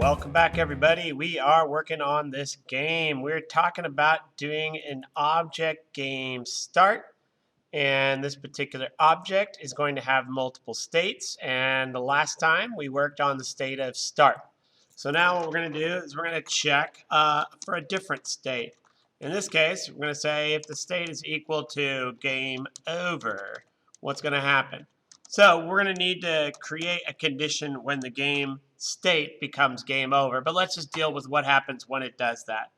Welcome back, everybody. We are working on this game. We're talking about doing an object game start. And this particular object is going to have multiple states. And the last time we worked on the state of start. So now what we're going to do is we're going to check for a different state. In this case, we're going to say if the state is equal to game over, what's going to happen? So we're going to need to create a condition when the game state becomes game over. But let's just deal with what happens when it does that.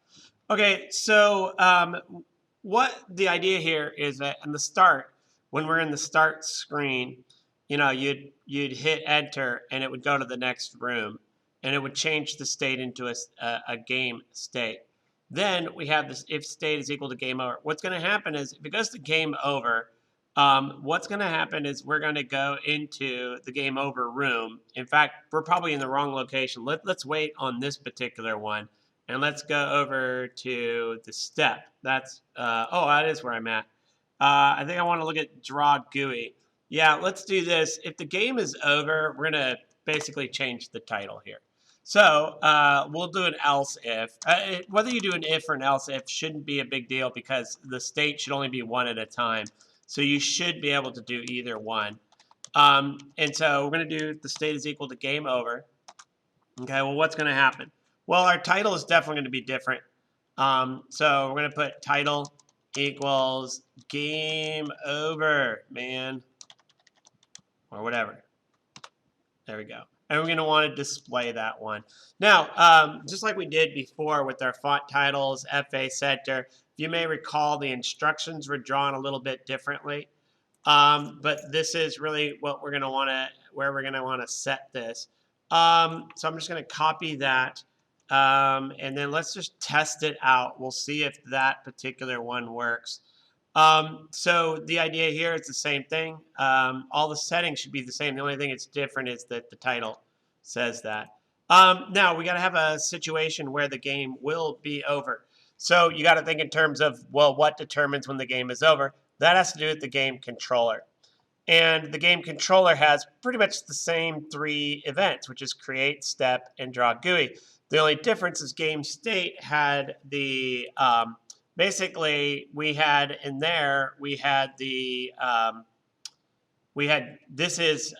Okay, so what the idea here is that in the start, when we're in the start screen, you'd hit enter and it would go to the next room and it would change the state into a game state. Then we have this if state is equal to game over. What's going to happen is if it goes to game over, what's going to happen is we're going to go into the game over room. In fact, we're probably in the wrong location. Let's wait on this particular one. And let's go over to the step. That's, that is where I'm at. I think I want to look at draw GUI. Yeah, let's do this. If the game is over, we're going to basically change the title here. So we'll do an else if. Whether you do an if or an else if shouldn't be a big deal because the state should only be one at a time. So you should be able to do either one. And so we're going to do the state is equal to game over. Okay, well, what's going to happen? Well, our title is definitely going to be different. So we're going to put title equals game over, man. Or whatever. There we go. And we're going to want to display that one. Now, just like we did before with our font titles, FA center, if you may recall, the instructions were drawn a little bit differently. But this is really what we're going to want to, where we're going to want to set this. So I'm just going to copy that. And then let's just test it out. We'll see if that particular one works. So the idea here is the same thing. All the settings should be the same. The only thing that's different is that the title says that. Now we got to have a situation where the game will be over. So you got to think in terms of, well, what determines when the game is over? That has to do with the game controller. And the game controller has pretty much the same three events, which is create, step, and draw GUI. The only difference is game state had the, basically we had in there, we had the, this is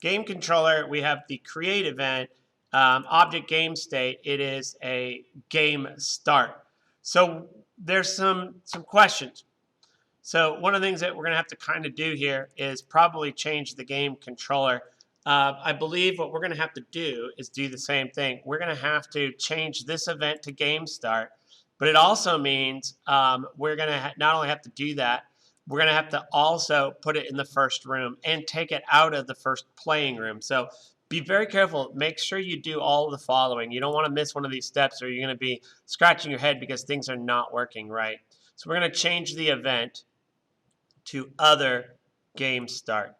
game controller, we have the create event, object game state, it is a game start. So there's some questions. So one of the things that we're going to have to kind of do here is probably change the game controller. I believe what we're going to have to do is do the same thing. We're going to have to change this event to game start, but it also means we're going to not only have to do that, we're going to have to also put it in the first room and take it out of the first playing room. So be very careful. Make sure you do all of the following. You don't want to miss one of these steps or you're going to be scratching your head because things are not working right. So we're going to change the event to other game start.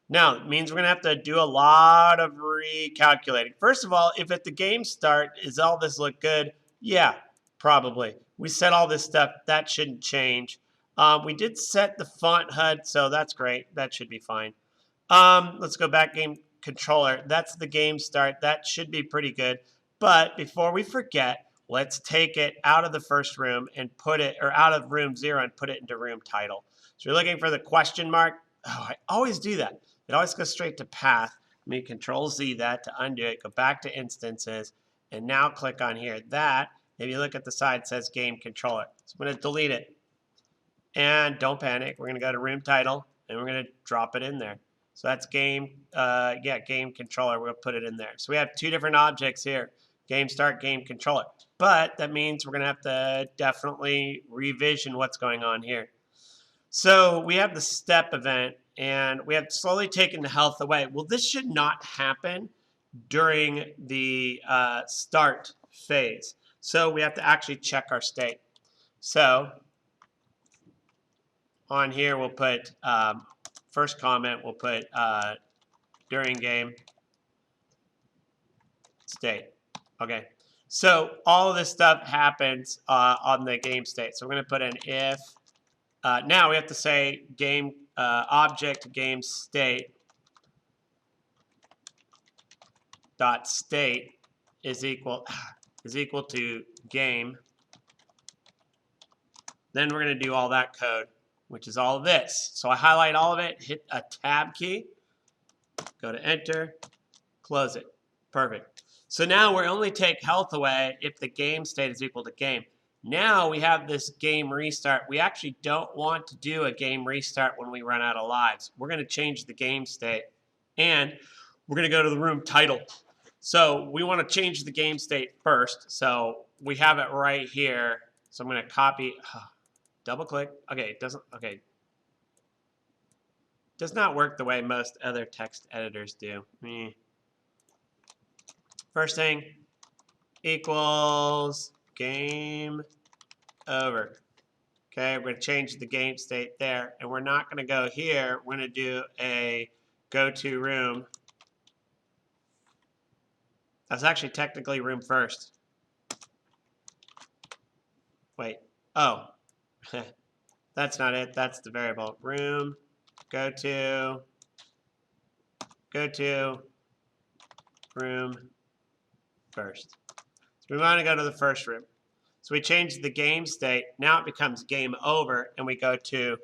Now, it means we're going to have to do a lot of recalculating. First of all, if at the game start, is all this look good? Yeah, probably. We set all this stuff. That shouldn't change. We did set the font HUD, so that's great. That should be fine. Let's go back game controller. That's the game start. That should be pretty good. But before we forget, let's take it out of the first room and put it, or out of room 0 and put it into room title. So you're looking for the question mark. Oh, I always do that. It always goes straight to path. Let me Control Z that to undo it. Go back to instances and now click on here. That, if you look at the side, says game controller. So I'm going to delete it. And don't panic. We're going to go to room title and we're going to drop it in there. So that's game, game controller. We'll put it in there. So we have two different objects here. Game start, game controller. But that means we're going to have to definitely revision what's going on here. So we have the step event, and we have slowly taken the health away. Well, this should not happen during the start phase. So we have to actually check our state. So on here, we'll put first comment, we'll put during game state. Okay. So all of this stuff happens on the game state. So we're going to put an if. Now we have to say game object game state dot state is equal to game. Then we're going to do all that code, which is all of this. So I highlight all of it, hit a tab key, go to enter, close it. Perfect. So now we only take health away if the game state is equal to game. Now we have this game restart. We actually don't want to do a game restart when we run out of lives. We're going to change the game state. And we're going to go to the room title. So we want to change the game state first. So we have it right here. So I'm going to copy, double click. Okay, it doesn't, okay. Does not work the way most other text editors do. First thing, equals game over. Okay, we're going to change the game state there. And we're not going to go here. We're going to do a go to room. That's actually technically room first. Wait. Oh. That's not it. That's the variable. Room, go to, room first. So we want to go to the first room. So we change the game state. Now it becomes game over, and we go to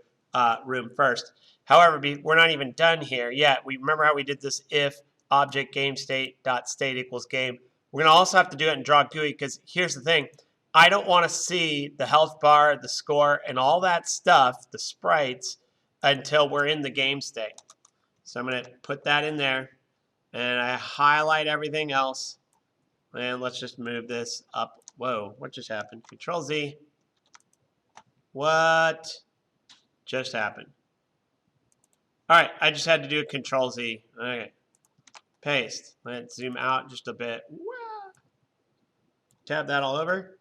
room first. However, we're not even done here yet. We remember how we did this if object game state dot state equals game. We're going to also have to do it in draw GUI because here's the thing. I don't want to see the health bar, the score, and all that stuff, the sprites, until we're in the game state. So I'm going to put that in there, and I highlight everything else. And let's just move this up. Whoa, what just happened? Control Z. What just happened? All right, I just had to do a Control Z. Okay. Paste. Let's zoom out just a bit. Tab that all over.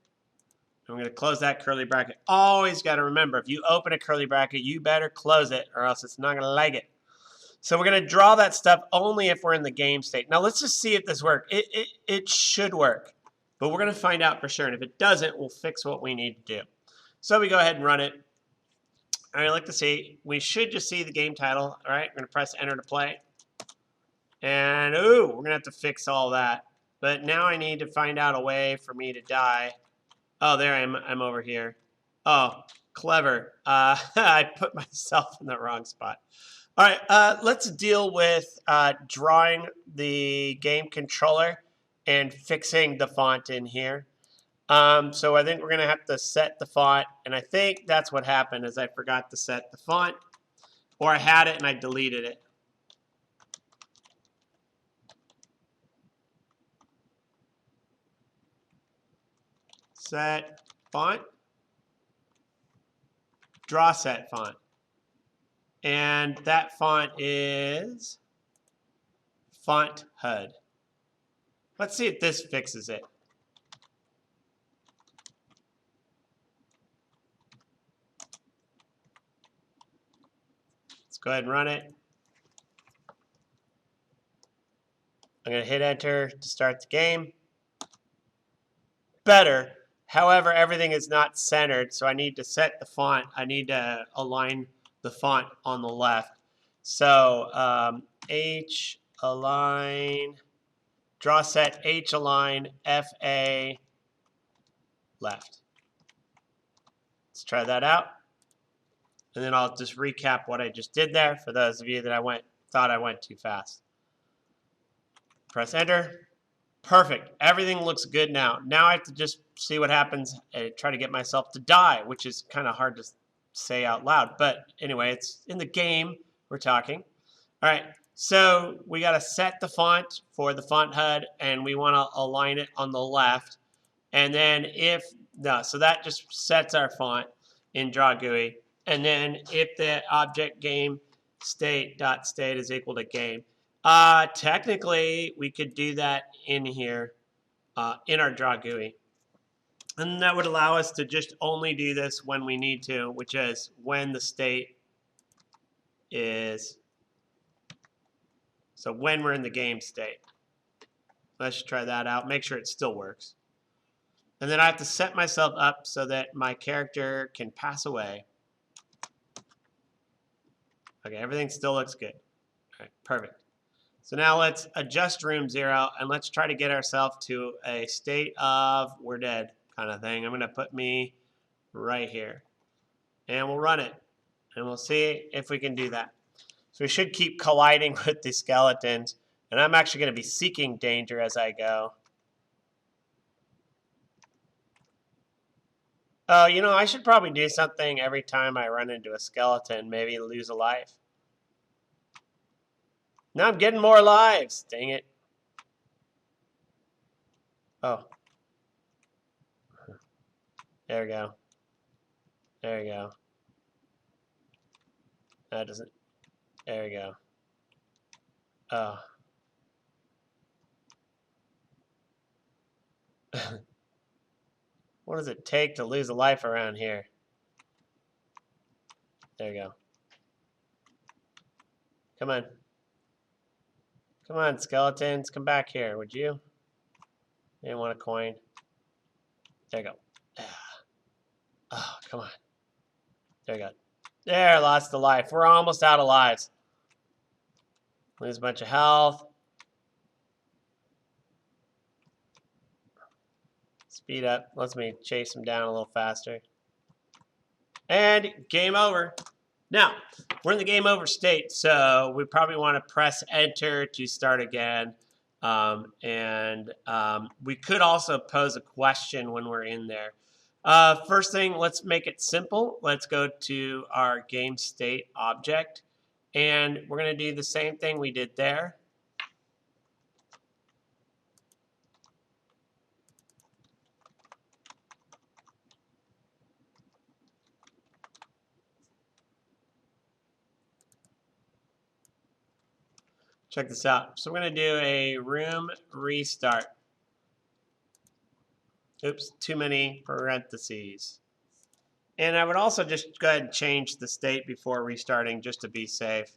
I'm going to close that curly bracket. Always got to remember, if you open a curly bracket, you better close it or else it's not going to like it. So we're going to draw that stuff only if we're in the game state. Now let's just see if this works. It should work, but we're going to find out for sure. And if it doesn't, we'll fix what we need to do. So we go ahead and run it. All right, like to see. We should just see the game title. All right, we're going to press enter to play. And ooh, we're going to have to fix all that. But now I need to find out a way for me to die. Oh, there I am. I'm over here. Oh, clever. I put myself in the wrong spot. All right, let's deal with drawing the game controller and fixing the font in here. So I think we're going to have to set the font, and I think that's what happened is I forgot to set the font, or I had it and I deleted it. Set font, draw set font. And that font is Font HUD. Let's see if this fixes it. Let's go ahead and run it. I'm going to hit enter to start the game. Better. However, everything is not centered, so I need to set the font. I need to align the font on the left. So H align, draw set H align, FA left. Let's try that out. And then I'll just recap what I just did there for those of you that thought I went too fast. Press enter. Perfect. Everything looks good now. Now I have to just see what happens and try to get myself to die, which is kind of hard to say out loud. But anyway, it's in the game we're talking. All right, so we got to set the font for the font HUD, and we want to align it on the left. And then so that just sets our font in Draw GUI. And then if the object game state dot state is equal to game, technically we could do that in here in our Draw GUI. And that would allow us to just only do this when we need to, which is when the state is, so when we're in the game state. Let's try that out, make sure it still works. And then I have to set myself up so that my character can pass away. Okay, everything still looks good. All right, perfect. So now let's adjust room 0 and let's try to get ourselves to a state of we're dead kind of thing. I'm going to put me right here and we'll run it and we'll see if we can do that. So we should keep colliding with the skeletons, and I'm actually going to be seeking danger as I go. Oh, you know, I should probably do something every time I run into a skeleton, maybe lose a life. Now I'm getting more lives. Dang it. Oh. There we go. There we go. That doesn't. There we go. Oh. What does it take to lose a life around here? There we go. Come on. Come on, skeletons. Come back here, would you? They want a coin. There you go. Oh, come on. There you go. There, lost the life. We're almost out of lives. Lose a bunch of health. Speed up. Lets me chase him down a little faster. And game over. Now, we're in the game over state, so we probably want to press enter to start again. We could also pose a question when we're in there. First thing, let's make it simple. Let's go to our game state object, and we're going to do the same thing we did there. Check this out. So we're going to do a room restart. Oops, too many parentheses. And I would also just go ahead and change the state before restarting just to be safe.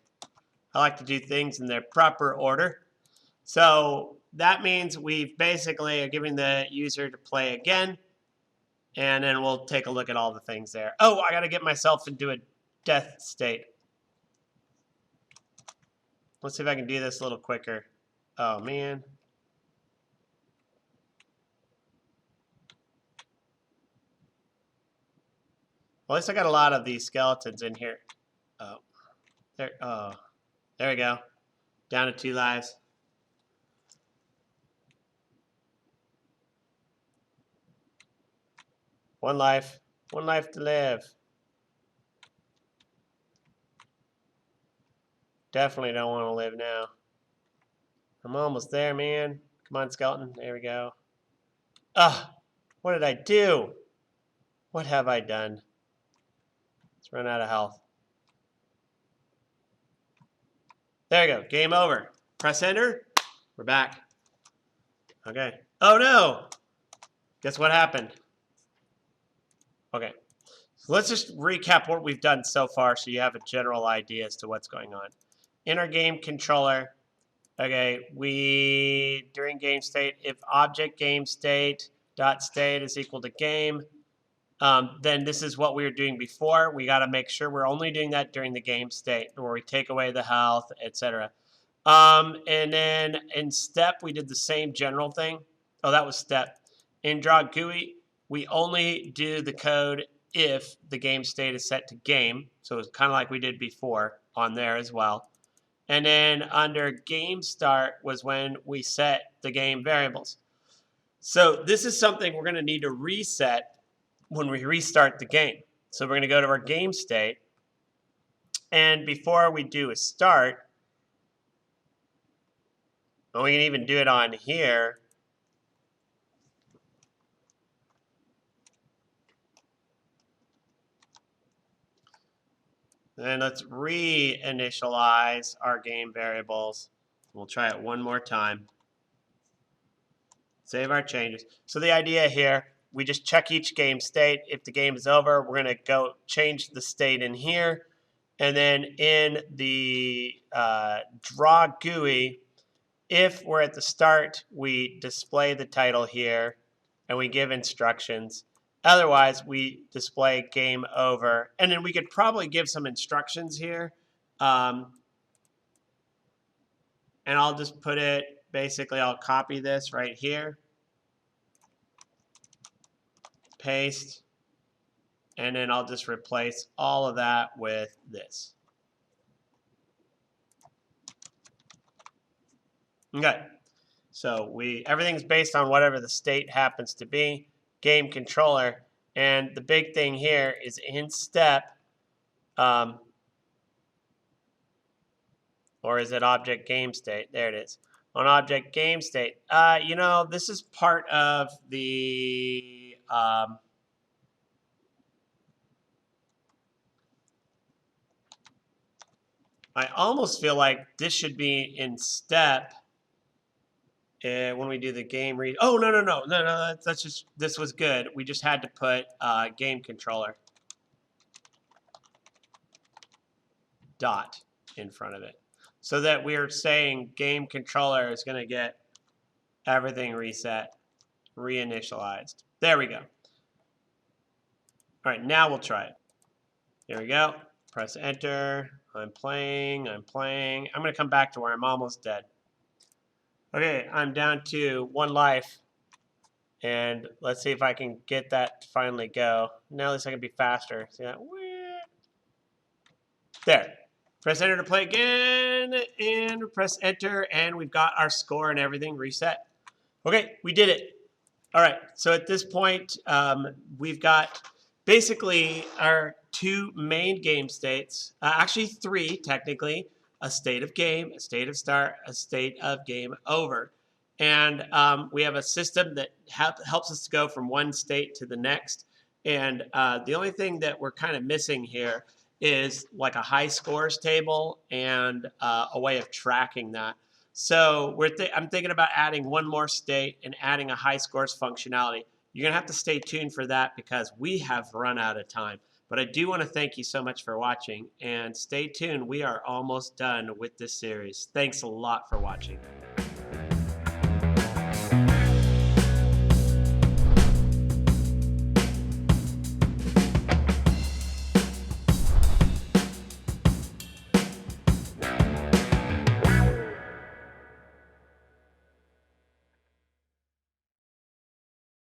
I like to do things in their proper order. So that means we've basically are giving the user to play again. And then we'll take a look at all the things there. Oh, I got to get myself into a death state. Let's see if I can do this a little quicker. Oh, man. Well, at least I got a lot of these skeletons in here. Oh, there. Oh, there we go. Down to 2 lives. One life to live. Definitely don't want to live now. I'm almost there, man. Come on, skeleton. There we go. Ugh, what did I do? What have I done? Let's run out of health. There we go. Game over. Press enter. We're back. Okay. Oh, no. Guess what happened? Okay. So let's just recap what we've done so far so you have a general idea as to what's going on. In our game controller, okay, during game state, if object game state dot state is equal to game, then this is what we were doing before. We got to make sure we're only doing that during the game state where we take away the health, etc. And then in step, we did the same general thing. Oh, that was step. In draw GUI, we only do the code if the game state is set to game. So it's kind of like we did before on there as well. And then under game start was when we set the game variables. So this is something we're going to need to reset when we restart the game. So we're going to go to our game state. And before we do a start, and we can even do it on here. Then let's reinitialize our game variables. We'll try it one more time. Save our changes. So the idea here, we just check each game state. If the game is over, we're going to go change the state in here. And then in the draw GUI, if we're at the start, we display the title here and we give instructions. Otherwise, we display game over. And then we could probably give some instructions here. and I'll just put it, basically I'll copy this right here, paste, and then I'll just replace all of that with this. Okay, so everything's based on whatever the state happens to be, game controller, and the big thing here is in step, or is it object game state? There it is. On object game state, you know, this is part of the I almost feel like this should be in step when we do the game read. Oh, no. That's just, this was good. We just had to put game controller dot in front of it, so that we're saying game controller is going to get everything reset, reinitialized. There we go. All right, now we'll try it. Here we go. Press enter. I'm playing. I'm going to come back to where I'm almost dead. Okay, I'm down to 1 life. And let's see if I can get that to finally go. Now at least I can be faster. See that? There. Press enter to play again, and press enter, and we've got our score and everything reset. Okay, we did it. All right, so at this point, we've got basically our 2 main game states, actually 3 technically, a state of game, a state of start, a state of game over. And we have a system that helps us to go from one state to the next. And the only thing that we're kind of missing here is like a high scores table and a way of tracking that. So I'm thinking about adding 1 more state and adding a high scores functionality. You're going to have to stay tuned for that because we have run out of time. But I do want to thank you so much for watching, and stay tuned. We are almost done with this series. Thanks a lot for watching.